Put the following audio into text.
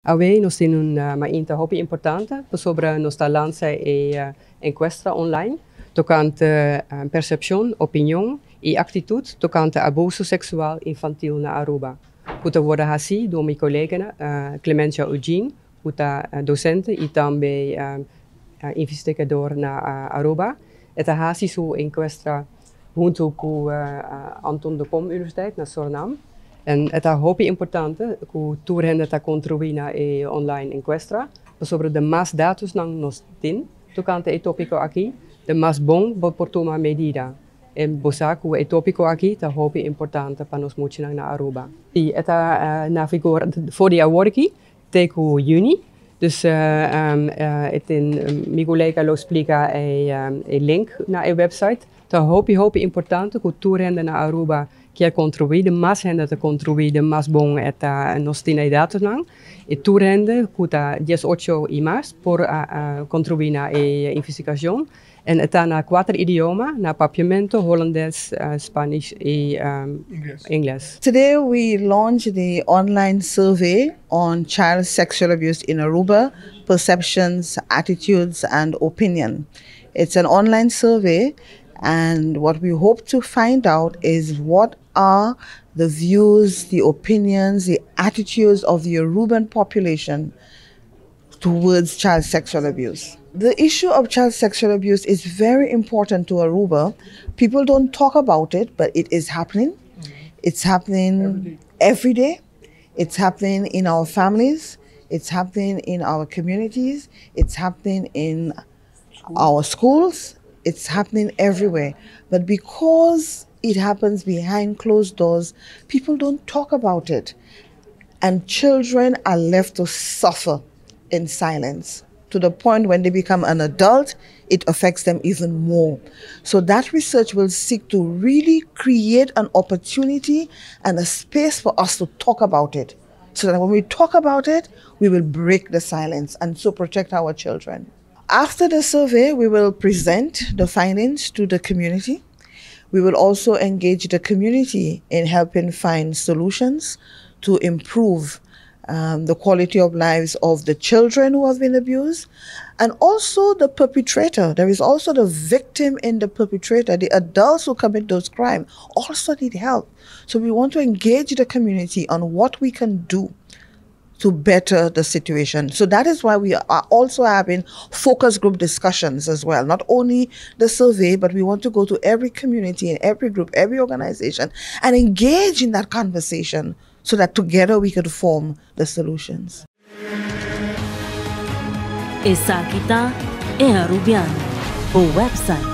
Noi nos tiene una hobby importante sobre nuestra lanza encuesta online tocante percepción, opinión y actitud tocante abuso sexual infantil na Aruba. Puta worden así door mijn collega Clementia Eugene, puta docente y también investigador na Aruba. Eta hasi su encuesta junto con Anton de Kom Universiteit na Suriname. En het is heel belangrijk dat toerende ta contribuina online encuesta sobre de más datos nang nos tin tocante e tópico aqui, de más bom por tomar medida. En bosaku e tópico aqui ta heel importante para nos mucho na Aruba. Y eta navigor voor die awardki teku juni. Dus mi collega lo explica e link naar e website. Ta heel importante que toerende na Aruba que contribuir, mais gente te contribuir, mais bom é nos tiene dados lang. E toerende kuta 18 e mais por contribuir na investigação. En está na 4 idiomas, na papiamento, holandês, Spanish e English. Today we launched the online survey on child sexual abuse in Aruba, perceptions, attitudes and opinion. It's an online survey, and what we hope to find out is what are the views, the opinions, the attitudes of the Aruban population towards child sexual abuse. The issue of child sexual abuse is very important to Aruba. People don't talk about it, but it is happening. It's happening every day. It's happening in our families. It's happening in our communities. It's happening in our schools. It's happening everywhere. But because it happens behind closed doors, people don't talk about it. And children are left to suffer in silence, to the point when they become an adult, it affects them even more. So that research will seek to really create an opportunity and a space for us to talk about it. So that when we talk about it, we will break the silence and so protect our children. After the survey, we will present the findings to the community. We will also engage the community in helping find solutions to improve the quality of lives of the children who have been abused, and also the perpetrator. There is also the victim in the perpetrator. The adults who commit those crimes also need help. So we want to engage the community on what we can do to better the situation. So that is why we are also having focus group discussions as well. Not only the survey, but we want to go to every community and every group, every organization, and engage in that conversation so that together we could form the solutions. Essa aqui tá é Arubiano, o website